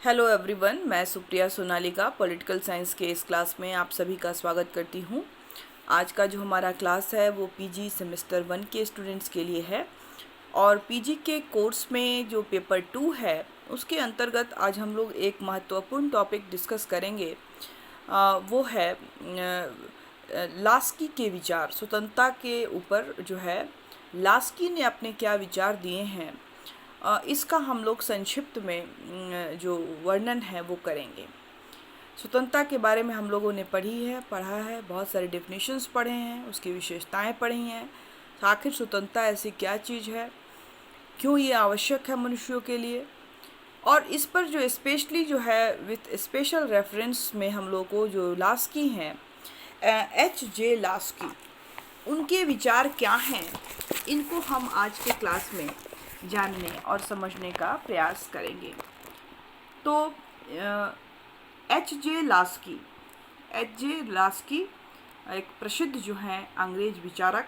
Hello everyone, मैं Supriya Sonalika political science के इस क्लास में आप सभी का स्वागत करती हूँ। आज का जो हमारा क्लास है वो पीजी सेमेस्टर 1 के स्टूडेंट्स के लिए है और पीजी के कोर्स में जो पेपर 2 है उसके अंतर्गत आज हम लोग एक महत्वपूर्ण टॉपिक डिस्कस करेंगे। वो है लास्की के विचार, स्वतंत्रता के ऊपर जो है लास्की ने अपने क्या विचार दिए हैं। इसका हम लोग संक्षिप्त में जो वर्णन है वो करेंगे। स्वतंत्रता के बारे में हम लोगों ने पढ़ा है, बहुत सारे डेफिनेशंस पढ़े हैं, उसकी विशेषताएं पढ़ी हैं। आखिर स्वतंत्रता ऐसी क्या चीज़ है, क्यों ये आवश्यक है मनुष्यों के लिए, और इस पर जो स्पेशली जो है विथ स्पेशल रेफरेंस में हम लोग को जो लास्की हैं, H.J. लास्की, उनके विचार क्या हैं, इनको हम आज के क्लास में जानने और समझने का प्रयास करेंगे। तो H.J. लास्की एक प्रसिद्ध जो हैं अंग्रेज विचारक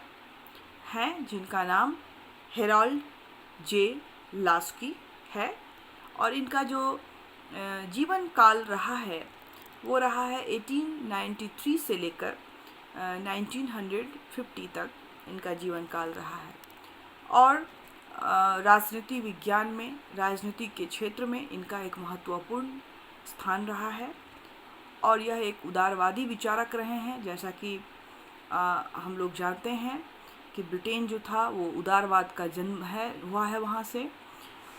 हैं जिनका नाम हेराल्ड जे लास्की है, और इनका जो जीवन काल रहा है वो रहा है 1893 से लेकर 1950 तक इनका जीवन काल रहा है। और राजनीति विज्ञान में, राजनीति के क्षेत्र में इनका एक महत्वपूर्ण स्थान रहा है और यह एक उदारवादी विचारक रहे हैं। जैसा कि हम लोग जानते हैं कि ब्रिटेन जो था वो उदारवाद का जन्म हुआ है वहाँ से,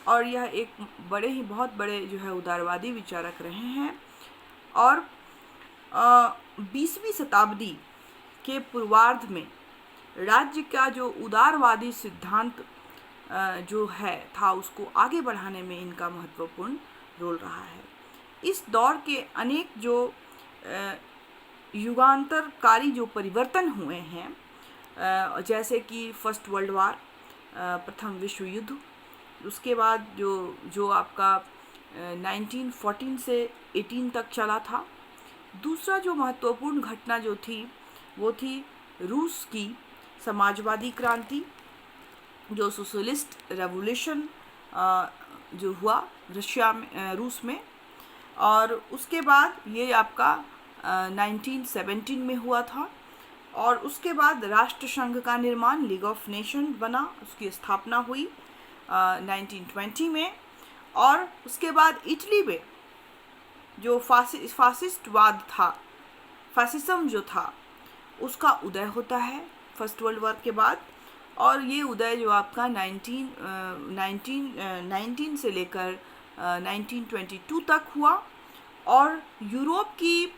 और यह एक बहुत बड़े जो है उदारवादी विचारक रहे हैं। और 20वीं शताब्दी के पूर्वार्ध में राज्य का जो उदारवादी सिद्धांत जो था उसको आगे बढ़ाने में इनका महत्वपूर्ण रोल रहा है। इस दौर के अनेक जो युगांतरकारी जो परिवर्तन हुए हैं, जैसे कि फर्स्ट वर्ल्ड वार, प्रथम विश्व युद्ध, उसके बाद जो आपका 1914 से 18 तक चला था। दूसरा जो महत्वपूर्ण घटना जो थी वो थी रूस की समाजवादी क्रांति, जो सोशलिस्ट रेवोल्यूशन जो हुआ रूस में, और उसके बाद ये आपका 1917 में हुआ था। और उसके बाद राष्ट्र संघ का निर्माण, लीग ऑफ नेशन बना, उसकी स्थापना हुई 1920 में। और उसके बाद इटली में जो फासिस्टवाद था, फासिज्म जो था, उसका उदय होता है फर्स्ट वर्ल्ड वॉर के बाद। और ये उदय जो आपका 1919 से लेकर 1922 तक हुआ। और यूरोप की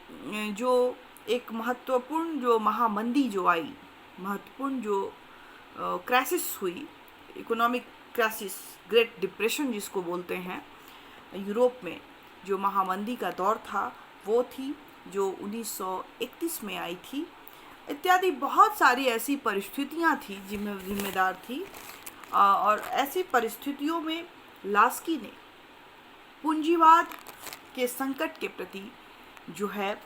जो एक महत्वपूर्ण जो महामंदी जो आई, महत्वपूर्ण जो क्राइसिस हुई, इकोनॉमिक क्राइसिस, ग्रेट डिप्रेशन जिसको बोलते हैं, यूरोप में जो महामंदी का दौर था वो थी जो 1931 में आई थी। इत्यादि बहुत सारी ऐसी परिस्थितियां थी जिम्मेदार थी। और ऐसी परिस्थितियों में लास्की ने पूंजीवाद के संकट के प्रति जो है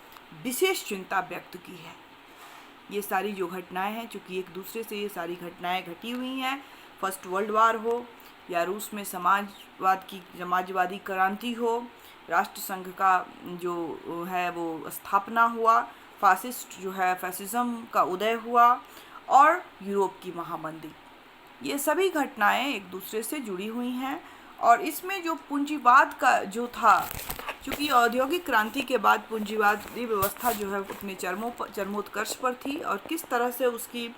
विशेष चिंता व्यक्त की है। ये सारी जो घटनाएं हैं, चूँकि एक दूसरे से ये सारी घटनाएं घटी हुई हैं, फर्स्ट वर्ल्ड वार हो या रूस में समाजवादी क्रांति हो, राष्ट्र संघ का जो है वो स्थापना हुआ, फैसिज्म का उदय हुआ, और यूरोप की महामंदी, ये सभी घटनाएं एक दूसरे से जुड़ी हुई हैं। और इसमें जो पूंजीवाद का जो था, क्योंकि औद्योगिक क्रांति के बाद पूंजीवादी व्यवस्था जो है अपने चरमोत्कर्ष पर थी, और किस तरह से उसकी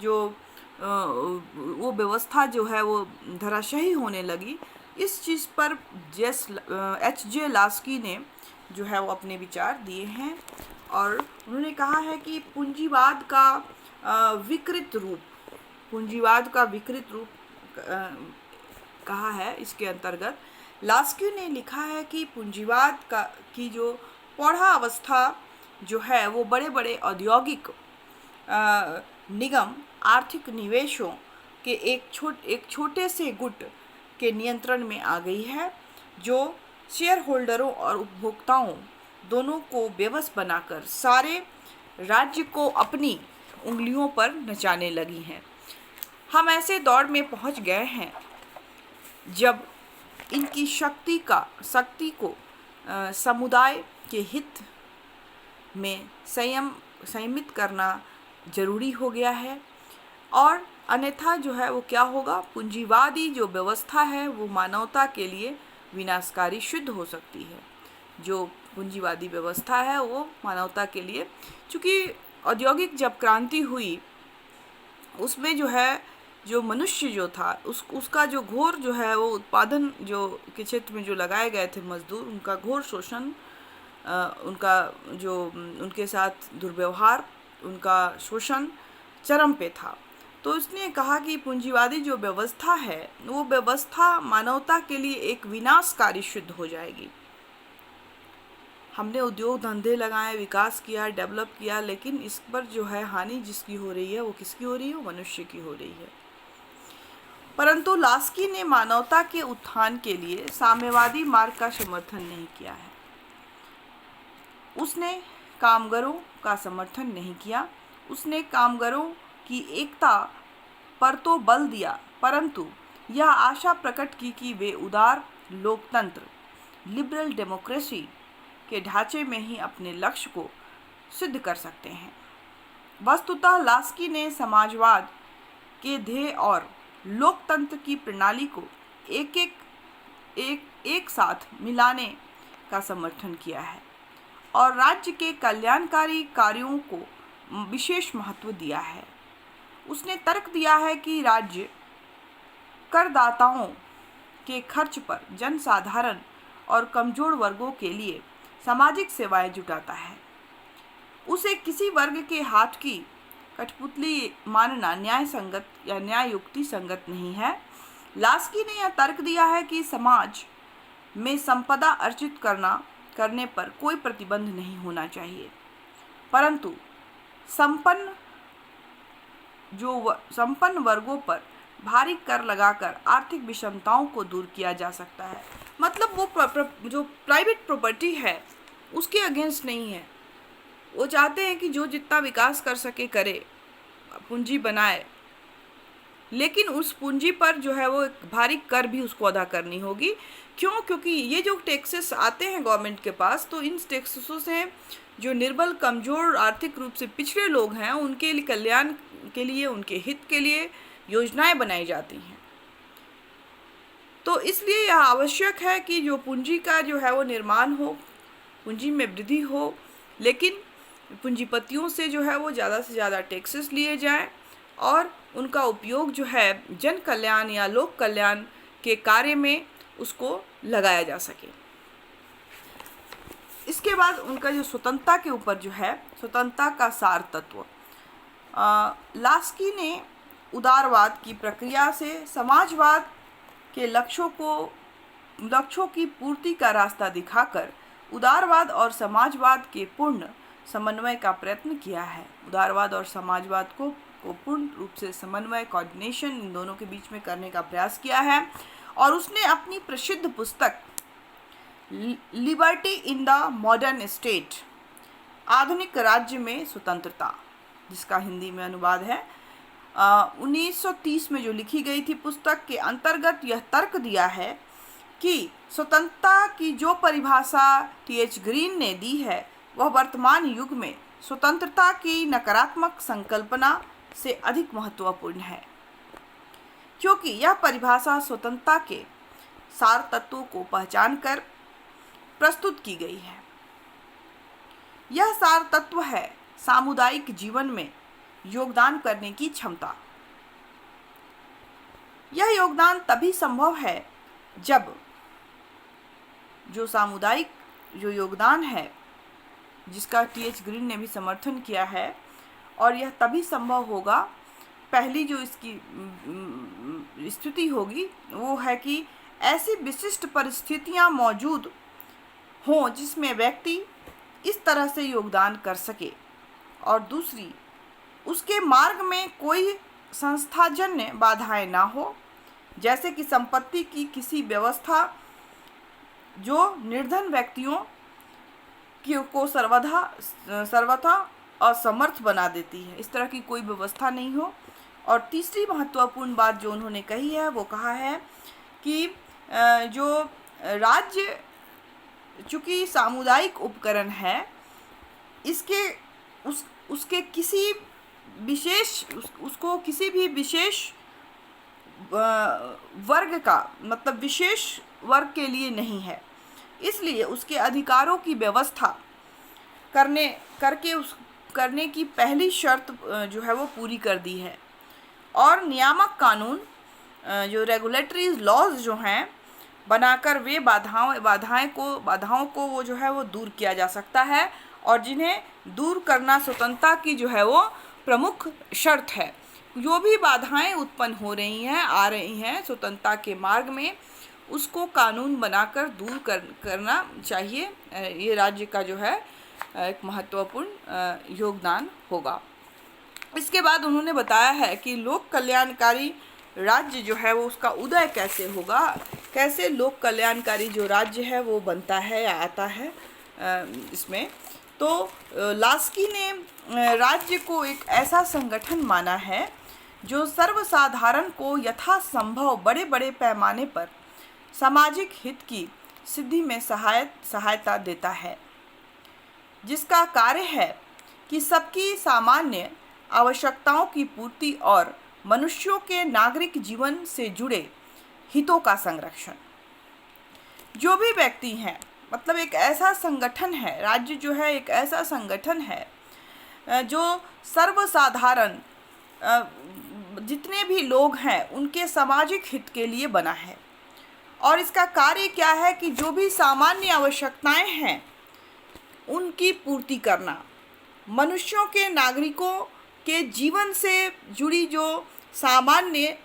जो वो व्यवस्था जो है वो धराशायी होने लगी, इस चीज़ पर H.J. लास्की ने जो है वो अपने विचार दिए हैं। और उन्होंने कहा है कि पूंजीवाद का विकृत रूप कहा है। इसके अंतर्गत लास्की ने लिखा है कि पूंजीवाद की जो पौधा अवस्था जो है वो बड़े बड़े औद्योगिक निगम, आर्थिक निवेशों के एक छोटे से गुट के नियंत्रण में आ गई है, जो शेयर होल्डरों और उपभोक्ताओं दोनों को बेबस बनाकर सारे राज्य को अपनी उंगलियों पर नचाने लगी हैं। हम ऐसे दौर में पहुंच गए हैं जब इनकी शक्ति को समुदाय के हित में संयमित करना जरूरी हो गया है, और अन्यथा जो है वो क्या होगा, पूंजीवादी जो व्यवस्था है वो मानवता के लिए विनाशकारी सिद्ध हो सकती है। जो पूंजीवादी व्यवस्था है वो मानवता के लिए, चूँकि औद्योगिक जब क्रांति हुई उसमें जो है जो मनुष्य जो था उसका जो घोर जो है वो उत्पादन जो के क्षेत्र में जो लगाए गए थे मजदूर, उनका घोर शोषण, उनका जो उनके साथ दुर्व्यवहार, उनका शोषण चरम पे था। तो उसने कहा कि पूंजीवादी जो व्यवस्था है वो व्यवस्था मानवता के लिए एक विनाशकारी सिद्ध हो जाएगी। हमने उद्योग धंधे लगाए, विकास किया, डेवलप किया, लेकिन इस पर जो है हानि जिसकी हो रही है वो किसकी हो रही है, वो मनुष्य की हो रही है। परंतु लास्की ने मानवता के उत्थान के लिए साम्यवादी मार्ग का समर्थन नहीं किया है। उसने कामगारों का समर्थन नहीं किया। उसने कामगारों की एकता पर तो बल दिया, परंतु यह आशा प्रकट की कि वे उदार लोकतंत्र, लिबरल डेमोक्रेसी के ढांचे में ही अपने लक्ष्य को सिद्ध कर सकते हैं। वस्तुतः लास्की ने समाजवाद के ध्येय और लोकतंत्र की प्रणाली को एक साथ मिलाने का समर्थन किया है और राज्य के कल्याणकारी कार्यों को विशेष महत्व दिया है। उसने तर्क दिया है कि राज्य करदाताओं के खर्च पर जनसाधारण और कमजोर वर्गों के लिए सामाजिक सेवाएं जुटाता है। उसे किसी वर्ग के हाथ की कठपुतली मानना न्याय संगत या न्याय युक्ति संगत नहीं है। लास्की ने यह तर्क दिया है कि समाज में संपदा अर्जित करने पर कोई प्रतिबंध नहीं होना चाहिए, परंतु संपन्न वर्गों पर भारी कर लगाकर आर्थिक विषमताओं को दूर किया जा सकता है। मतलब वो जो प्राइवेट प्रॉपर्टी है उसके अगेंस्ट नहीं है। वो चाहते हैं कि जो जितना विकास कर सके करे, पूंजी बनाए, लेकिन उस पूंजी पर जो है वो एक भारी कर भी उसको अदा करनी होगी। क्यों? क्योंकि ये जो टैक्सेस आते हैं गवर्नमेंट के पास, तो इन टैक्सेसों से जो निर्बल, कमज़ोर, आर्थिक रूप से पिछड़े लोग हैं उनके लिए कल्याण के लिए, उनके हित के लिए योजनाएं बनाई जाती हैं। तो इसलिए यह आवश्यक है कि जो पूंजी का जो है वो निर्माण हो, पूंजी में वृद्धि हो, लेकिन पूंजीपतियों से जो है वो ज़्यादा से ज़्यादा टैक्सेस लिए जाएं और उनका उपयोग जो है जन कल्याण या लोक कल्याण के कार्य में उसको लगाया जा सके। इसके बाद उनका जो स्वतंत्रता के ऊपर जो है, स्वतंत्रता का सार तत्व, लास्की ने उदारवाद की प्रक्रिया से समाजवाद के लक्ष्यों की पूर्ति का रास्ता दिखाकर उदारवाद और समाजवाद के पूर्ण समन्वय का प्रयत्न किया है। उदारवाद और समाजवाद को पूर्ण रूप से समन्वय, कोऑर्डिनेशन इन दोनों के बीच में करने का प्रयास किया है। और उसने अपनी प्रसिद्ध पुस्तक liberty in the modern state, आधुनिक राज्य में स्वतंत्रता, जिसका हिंदी में अनुवाद है, 1930 में जो लिखी गई थी, पुस्तक के अंतर्गत यह तर्क दिया है कि स्वतंत्रता की जो परिभाषा टी.एच. ग्रीन ने दी है वह वर्तमान युग में स्वतंत्रता की नकारात्मक संकल्पना से अधिक महत्वपूर्ण है, क्योंकि यह परिभाषा स्वतंत्रता के सार तत्वों को पहचान कर प्रस्तुत की गई है। यह सार तत्व है सामुदायिक जीवन में योगदान करने की क्षमता। यह योगदान तभी संभव है जब जो सामुदायिक जो योगदान है, जिसका टी.एच. ग्रीन ने भी समर्थन किया है, और यह तभी संभव होगा, पहली जो इसकी स्थिति होगी वो है कि ऐसी विशिष्ट परिस्थितियां मौजूद हों जिसमें व्यक्ति इस तरह से योगदान कर सके, और दूसरी, उसके मार्ग में कोई संस्थाजन्य बाधाएं ना हो, जैसे कि संपत्ति की किसी व्यवस्था जो निर्धन व्यक्तियों को सर्वथा असमर्थ बना देती है, इस तरह की कोई व्यवस्था नहीं हो। और तीसरी महत्वपूर्ण बात जो उन्होंने कही है वो कहा है कि जो राज्य चूँकि सामुदायिक उपकरण है, इसके उसके किसी विशेष उसको किसी भी विशेष वर्ग का, मतलब विशेष वर्ग के लिए नहीं है। इसलिए उसके अधिकारों की व्यवस्था करने की पहली शर्त जो है वो पूरी कर दी है। और नियामक कानून जो रेगुलेटरी लॉज जो हैं बनाकर वे बाधाओं को वो जो है वो दूर किया जा सकता है, और जिन्हें दूर करना स्वतंत्रता की जो है वो प्रमुख शर्त है। जो भी बाधाएं उत्पन्न हो रही हैं, आ रही हैं स्वतंत्रता के मार्ग में, उसको कानून बनाकर दूर करना चाहिए। ये राज्य का जो है एक महत्वपूर्ण योगदान होगा। इसके बाद उन्होंने बताया है कि लोक कल्याणकारी राज्य जो है वो उसका उदय कैसे होगा, कैसे लोक कल्याणकारी जो राज्य है वो बनता है या आता है इसमें। तो लास्की ने राज्य को एक ऐसा संगठन माना है जो सर्वसाधारण को यथासंभव बड़े बड़े पैमाने पर सामाजिक हित की सिद्धि में सहायता देता है, जिसका कार्य है कि सबकी सामान्य आवश्यकताओं की पूर्ति और मनुष्यों के नागरिक जीवन से जुड़े हितों का संरक्षण। जो भी व्यक्ति हैं, मतलब एक ऐसा संगठन है, राज्य जो है एक ऐसा संगठन है जो सर्वसाधारण जितने भी लोग हैं उनके सामाजिक हित के लिए बना है। और इसका कार्य क्या है कि जो भी सामान्य आवश्यकताएं हैं उनकी पूर्ति करना, मनुष्यों के नागरिकों के जीवन से जुड़ी जो सामान्य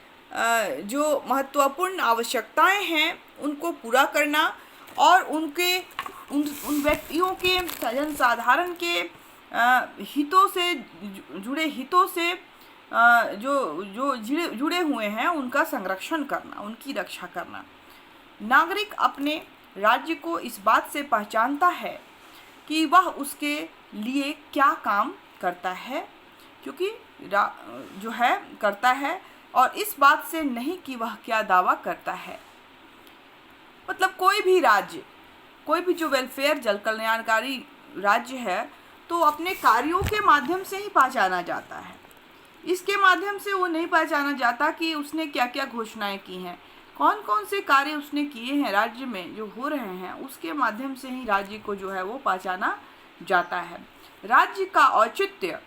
जो महत्वपूर्ण आवश्यकताएं हैं उनको पूरा करना, और उन व्यक्तियों के जनसाधारण के हितों से जो जुड़े हुए हैं उनका संरक्षण करना, उनकी रक्षा करना। नागरिक अपने राज्य को इस बात से पहचानता है कि वह उसके लिए क्या काम करता है, क्योंकि जो है करता है, और इस बात से नहीं कि वह क्या दावा करता है। मतलब कोई भी राज्य, कोई भी जो वेलफेयर जन कल्याणकारी राज्य है तो अपने कार्यों के माध्यम से ही पहचाना जाता है। इसके माध्यम से वो नहीं पहचाना जाता कि उसने क्या क्या घोषणाएं की हैं, कौन कौन से कार्य उसने किए हैं राज्य में जो हो रहे हैं, उसके माध्यम से ही राज्य को जो है वो पहचाना जाता है। राज्य का औचित्य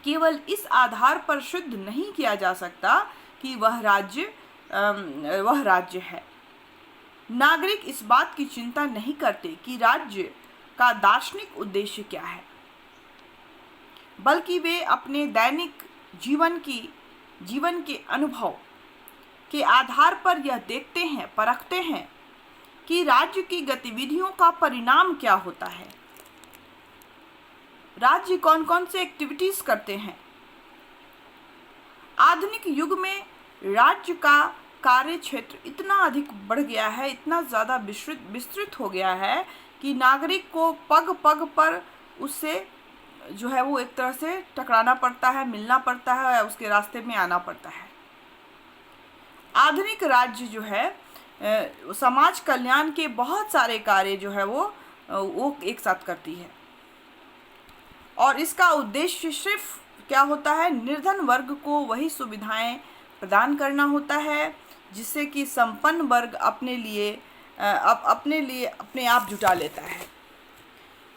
केवल इस आधार पर सिद्ध नहीं किया जा सकता कि वह राज्य है। नागरिक इस बात की चिंता नहीं करते कि राज्य का दार्शनिक उद्देश्य क्या है, बल्कि वे अपने दैनिक जीवन के अनुभव के आधार पर यह देखते हैं, परखते हैं कि राज्य की गतिविधियों का परिणाम क्या होता है, राज्य कौन कौन से एक्टिविटीज करते हैं। आधुनिक युग में राज्य का कार्य क्षेत्र इतना अधिक बढ़ गया है, इतना ज़्यादा विस्तृत हो गया है कि नागरिक को पग पग पर उससे जो है वो एक तरह से टकराना पड़ता है, मिलना पड़ता है, या उसके रास्ते में आना पड़ता है। आधुनिक राज्य जो है समाज कल्याण के बहुत सारे कार्य जो है वो एक साथ करती है, और इसका उद्देश्य सिर्फ क्या होता है, निर्धन वर्ग को वही सुविधाएं प्रदान करना होता है जिससे कि संपन्न वर्ग अपने आप जुटा लेता है।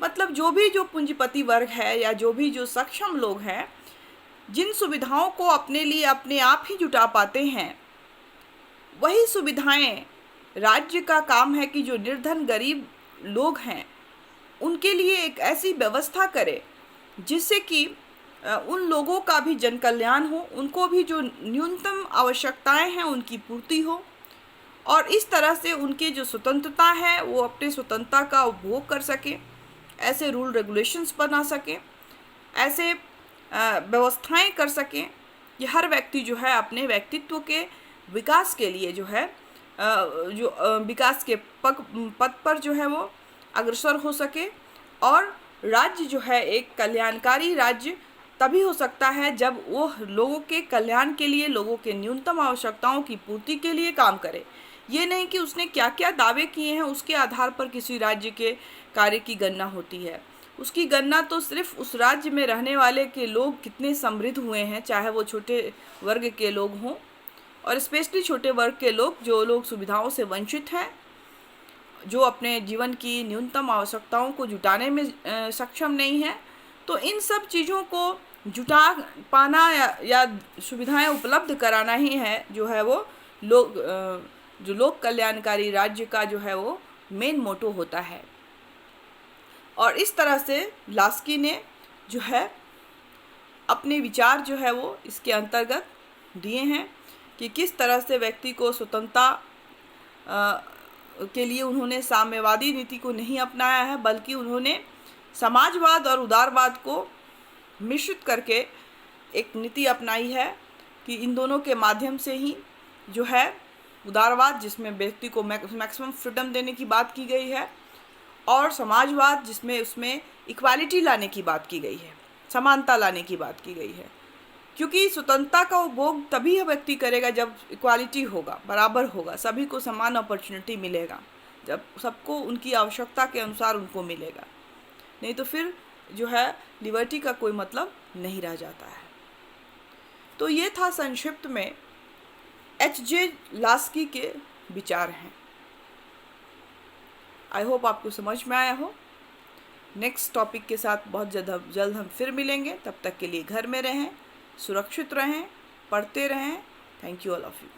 मतलब जो पूंजीपति वर्ग है या जो सक्षम लोग हैं, जिन सुविधाओं को अपने आप ही जुटा पाते हैं, वही सुविधाएं राज्य का काम है कि जो निर्धन गरीब लोग हैं उनके लिए एक ऐसी व्यवस्था करे जिससे कि उन लोगों का भी जन कल्याण हो, उनको भी जो न्यूनतम आवश्यकताएं हैं उनकी पूर्ति हो, और इस तरह से उनकी जो स्वतंत्रता है वो अपने स्वतंत्रता का उपभोग कर सके, ऐसे रूल रेगुलेशंस बना सके, ऐसे व्यवस्थाएं कर सकें कि हर व्यक्ति जो है अपने व्यक्तित्व के विकास के लिए जो है विकास के पथ पर जो है वो अग्रसर हो सके। और राज्य जो है एक कल्याणकारी राज्य तभी हो सकता है जब वो लोगों के कल्याण के लिए, लोगों के न्यूनतम आवश्यकताओं की पूर्ति के लिए काम करे। ये नहीं कि उसने क्या क्या दावे किए हैं उसके आधार पर किसी राज्य के कार्य की गणना होती है। उसकी गणना तो सिर्फ उस राज्य में रहने वाले के लोग कितने समृद्ध हुए हैं, चाहे वो छोटे वर्ग के लोग हों, और स्पेशली छोटे वर्ग के लोग, जो लोग सुविधाओं से वंचित हैं, जो अपने जीवन की न्यूनतम आवश्यकताओं को जुटाने में सक्षम नहीं है। तो इन सब चीज़ों को जुटा पाना या सुविधाएं उपलब्ध कराना ही है जो है वो जो लोक कल्याणकारी राज्य का जो है वो मेन मोटो होता है। और इस तरह से लास्की ने जो है अपने विचार जो है वो इसके अंतर्गत दिए हैं कि किस तरह से व्यक्ति को स्वतंत्रता के लिए उन्होंने साम्यवादी नीति को नहीं अपनाया है, बल्कि उन्होंने समाजवाद और उदारवाद को मिश्रित करके एक नीति अपनाई है कि इन दोनों के माध्यम से ही जो है उदारवाद, जिसमें व्यक्ति को मैक्सिमम फ्रीडम देने की बात की गई है, और समाजवाद जिसमें उसमें इक्वालिटी लाने की बात की गई है, समानता लाने की बात की गई है। क्योंकि स्वतंत्रता का उपभोग तभी व्यक्ति करेगा जब इक्वालिटी होगा, बराबर होगा, सभी को समान अपॉर्चुनिटी मिलेगा, जब सबको उनकी आवश्यकता के अनुसार उनको मिलेगा। नहीं तो फिर जो है लिबर्टी का कोई मतलब नहीं रह जाता है। तो ये था संक्षिप्त में एच.जे. लास्की के विचार हैं। आई होप आपको समझ में आया हो। नेक्स्ट टॉपिक के साथ बहुत जल्द हम फिर मिलेंगे। तब तक के लिए घर में रहें, सुरक्षित रहें, पढ़ते रहें। Thank you all of you.